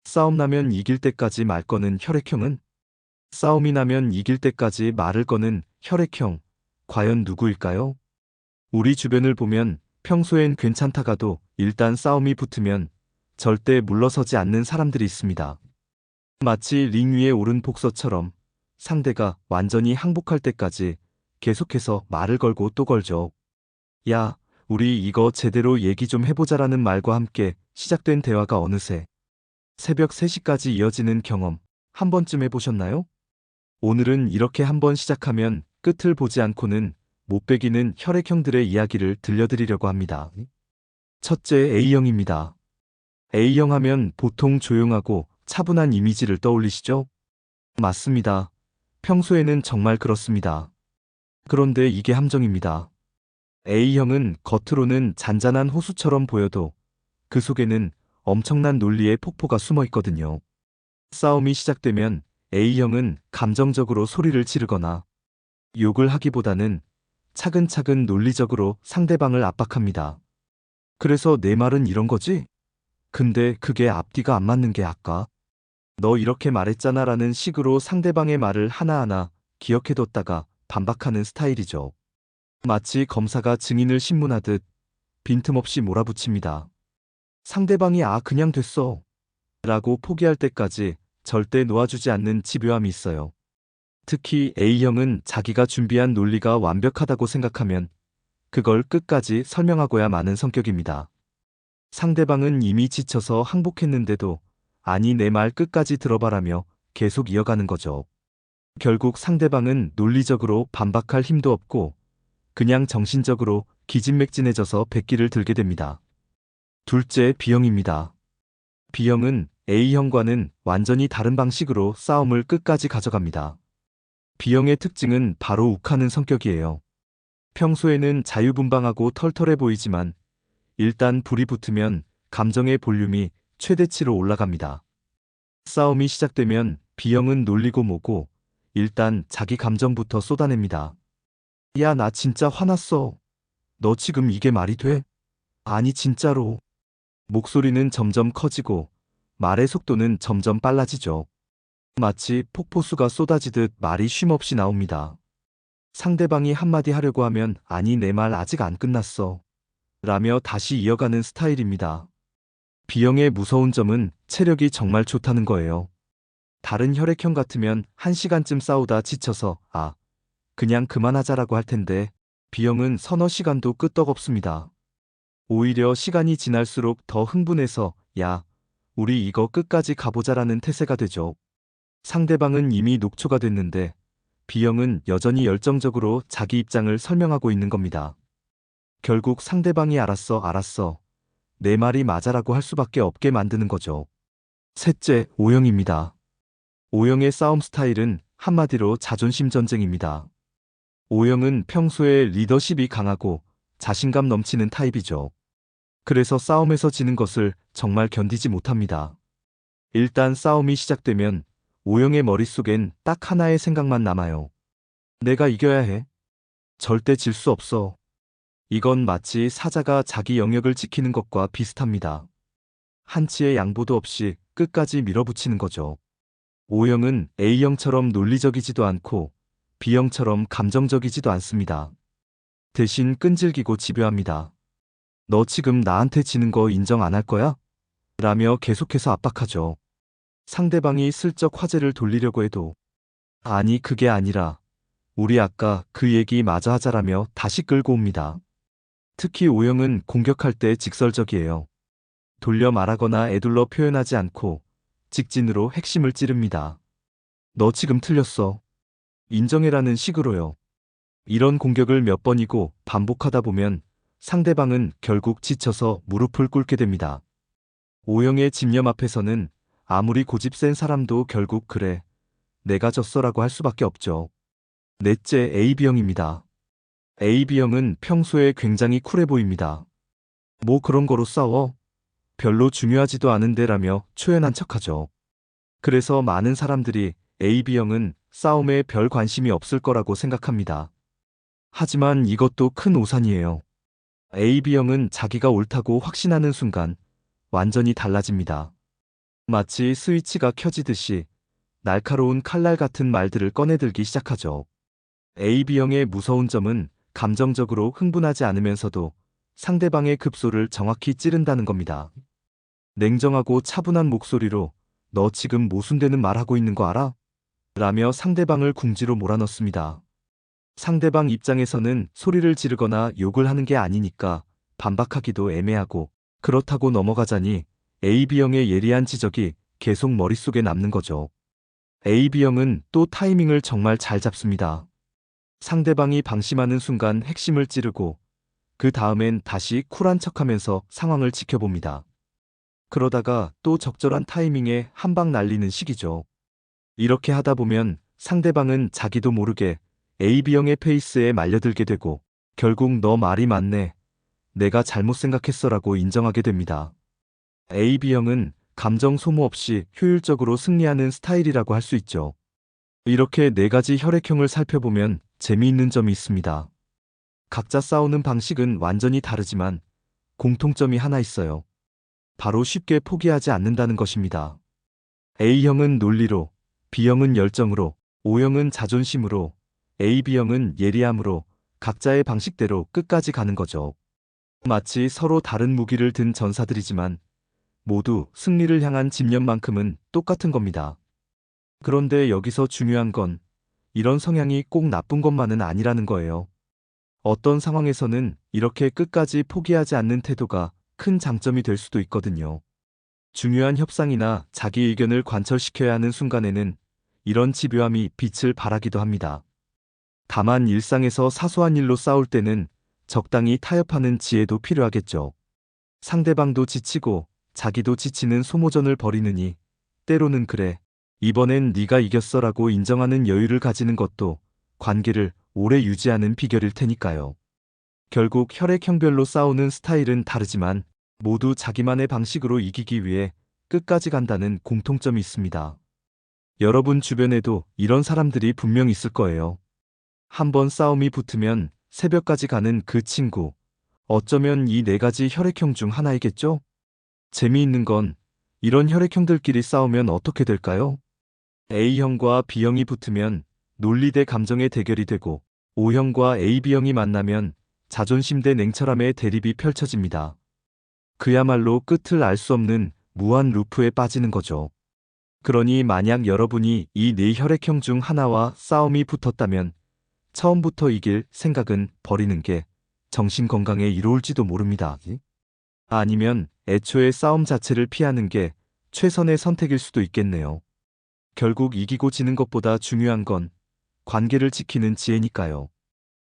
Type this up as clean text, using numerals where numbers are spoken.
싸움 나면 이길 때까지 말 거는 혈액형은? 싸움이 나면 이길 때까지 말을 거는 혈액형. 과연 누구일까요? 우리 주변을 보면 평소엔 괜찮다가도 일단 싸움이 붙으면 절대 물러서지 않는 사람들이 있습니다. 마치 링 위에 오른 복서처럼 상대가 완전히 항복할 때까지 계속해서 말을 걸고 또 걸죠. 야, 우리 이거 제대로 얘기 좀 해보자라는 말과 함께 시작된 대화가 어느새 새벽 3시까지 이어지는 경험 한 번쯤 해보셨나요? 오늘은 이렇게 한번 시작하면 끝을 보지 않고는 못 배기는 혈액형들의 이야기를 들려드리려고 합니다. 첫째, A형입니다. A형 하면 보통 조용하고 차분한 이미지를 떠올리시죠? 맞습니다. 평소에는 정말 그렇습니다. 그런데 이게 함정입니다. A형은 겉으로는 잔잔한 호수처럼 보여도 그 속에는 엄청난 논리의 폭포가 숨어 있거든요. 싸움이 시작되면 A형은 감정적으로 소리를 지르거나 욕을 하기보다는 차근차근 논리적으로 상대방을 압박합니다. 그래서 내 말은 이런 거지? 근데 그게 앞뒤가 안 맞는 게 아까 너 이렇게 말했잖아 라는 식으로 상대방의 말을 하나하나 기억해뒀다가 반박하는 스타일이죠. 마치 검사가 증인을 신문하듯 빈틈없이 몰아붙입니다. 상대방이 그냥 됐어 라고 포기할 때까지 절대 놓아주지 않는 집요함이 있어요. 특히 A형은 자기가 준비한 논리가 완벽하다고 생각하면 그걸 끝까지 설명하고야 마는 성격입니다. 상대방은 이미 지쳐서 항복했는데도 아니 내 말 끝까지 들어봐라며 계속 이어가는 거죠. 결국 상대방은 논리적으로 반박할 힘도 없고 그냥 정신적으로 기진맥진해져서 백기를 들게 됩니다. 둘째, B형입니다. B형은 A형과는 완전히 다른 방식으로 싸움을 끝까지 가져갑니다. B형의 특징은 바로 욱하는 성격이에요. 평소에는 자유분방하고 털털해 보이지만 일단 불이 붙으면 감정의 볼륨이 최대치로 올라갑니다. 싸움이 시작되면 B형은 놀리고 뭐고 일단 자기 감정부터 쏟아냅니다. 야, 나 진짜 화났어. 너 지금 이게 말이 돼? 아니 진짜로. 목소리는 점점 커지고 말의 속도는 점점 빨라지죠. 마치 폭포수가 쏟아지듯 말이 쉼없이 나옵니다. 상대방이 한마디 하려고 하면 아니 내 말 아직 안 끝났어 라며 다시 이어가는 스타일입니다. B형의 무서운 점은 체력이 정말 좋다는 거예요. 다른 혈액형 같으면 1시간쯤 싸우다 지쳐서 그냥 그만하자라고 할 텐데 B형은 서너 시간도 끄떡없습니다. 오히려 시간이 지날수록 더 흥분해서 야, 우리 이거 끝까지 가보자라는 태세가 되죠. 상대방은 이미 녹초가 됐는데 B형은 여전히 열정적으로 자기 입장을 설명하고 있는 겁니다. 결국 상대방이 알았어. 내 말이 맞아라고 할 수밖에 없게 만드는 거죠. 셋째, O형입니다. O형의 싸움 스타일은 한마디로 자존심 전쟁입니다. O형은 평소에 리더십이 강하고 자신감 넘치는 타입이죠. 그래서 싸움에서 지는 것을 정말 견디지 못합니다. 일단 싸움이 시작되면 O형의 머릿속엔 딱 하나의 생각만 남아요. 내가 이겨야 해. 절대 질 수 없어. 이건 마치 사자가 자기 영역을 지키는 것과 비슷합니다. 한치의 양보도 없이 끝까지 밀어붙이는 거죠. O형은 A형처럼 논리적이지도 않고 B형처럼 감정적이지도 않습니다. 대신 끈질기고 집요합니다. 너 지금 나한테 지는 거 인정 안 할 거야? 라며 계속해서 압박하죠. 상대방이 슬쩍 화제를 돌리려고 해도 아니 그게 아니라 우리 아까 그 얘기 마저 하자라며 다시 끌고 옵니다. 특히 O형은 공격할 때 직설적이에요. 돌려 말하거나 에둘러 표현하지 않고 직진으로 핵심을 찌릅니다. 너 지금 틀렸어. 인정해라는 식으로요. 이런 공격을 몇 번이고 반복하다 보면 상대방은 결국 지쳐서 무릎을 꿇게 됩니다. O형의 집념 앞에서는 아무리 고집 센 사람도 결국 그래, 내가 졌어라고 할 수밖에 없죠. 넷째, AB형입니다. AB형은 평소에 굉장히 쿨해 보입니다. 뭐 그런 거로 싸워? 별로 중요하지도 않은데라며 초연한 척하죠. 그래서 많은 사람들이 AB형은 싸움에 별 관심이 없을 거라고 생각합니다. 하지만 이것도 큰 오산이에요. AB형은 자기가 옳다고 확신하는 순간 완전히 달라집니다. 마치 스위치가 켜지듯이 날카로운 칼날 같은 말들을 꺼내들기 시작하죠. AB형의 무서운 점은 감정적으로 흥분하지 않으면서도 상대방의 급소를 정확히 찌른다는 겁니다. 냉정하고 차분한 목소리로 너 지금 모순되는 말 하고 있는 거 알아? 라며 상대방을 궁지로 몰아넣습니다. 상대방 입장에서는 소리를 지르거나 욕을 하는 게 아니니까 반박하기도 애매하고 그렇다고 넘어가자니 AB형의 예리한 지적이 계속 머릿속에 남는 거죠. AB형은 또 타이밍을 정말 잘 잡습니다. 상대방이 방심하는 순간 핵심을 찌르고 그 다음엔 다시 쿨한 척하면서 상황을 지켜봅니다. 그러다가 또 적절한 타이밍에 한 방 날리는 식이죠. 이렇게 하다 보면 상대방은 자기도 모르게 AB형의 페이스에 말려들게 되고 결국 너 말이 맞네. 내가 잘못 생각했어라고 인정하게 됩니다. AB형은 감정 소모 없이 효율적으로 승리하는 스타일이라고 할 수 있죠. 이렇게 네 가지 혈액형을 살펴보면 재미있는 점이 있습니다. 각자 싸우는 방식은 완전히 다르지만 공통점이 하나 있어요. 바로 쉽게 포기하지 않는다는 것입니다. A형은 논리로, B형은 열정으로, O형은 자존심으로, AB형은 예리함으로 각자의 방식대로 끝까지 가는 거죠. 마치 서로 다른 무기를 든 전사들이지만 모두 승리를 향한 집념만큼은 똑같은 겁니다. 그런데 여기서 중요한 건 이런 성향이 꼭 나쁜 것만은 아니라는 거예요. 어떤 상황에서는 이렇게 끝까지 포기하지 않는 태도가 큰 장점이 될 수도 있거든요. 중요한 협상이나 자기 의견을 관철시켜야 하는 순간에는 이런 집요함이 빛을 발하기도 합니다. 다만 일상에서 사소한 일로 싸울 때는 적당히 타협하는 지혜도 필요하겠죠. 상대방도 지치고 자기도 지치는 소모전을 벌이느니 때로는 그래, 이번엔 네가 이겼어라고 인정하는 여유를 가지는 것도 관계를 오래 유지하는 비결일 테니까요. 결국 혈액형별로 싸우는 스타일은 다르지만 모두 자기만의 방식으로 이기기 위해 끝까지 간다는 공통점이 있습니다. 여러분 주변에도 이런 사람들이 분명 있을 거예요. 한번 싸움이 붙으면 새벽까지 가는 그 친구. 어쩌면 이 네 가지 혈액형 중 하나이겠죠? 재미있는 건 이런 혈액형들끼리 싸우면 어떻게 될까요? A형과 B형이 붙으면 논리 대 감정의 대결이 되고 O형과 AB형이 만나면 자존심 대 냉철함의 대립이 펼쳐집니다. 그야말로 끝을 알 수 없는 무한 루프에 빠지는 거죠. 그러니 만약 여러분이 이 네 혈액형 중 하나와 싸움이 붙었다면 처음부터 이길 생각은 버리는 게 정신 건강에 이로울지도 모릅니다. 아니면 애초에 싸움 자체를 피하는 게 최선의 선택일 수도 있겠네요. 결국 이기고 지는 것보다 중요한 건 관계를 지키는 지혜니까요.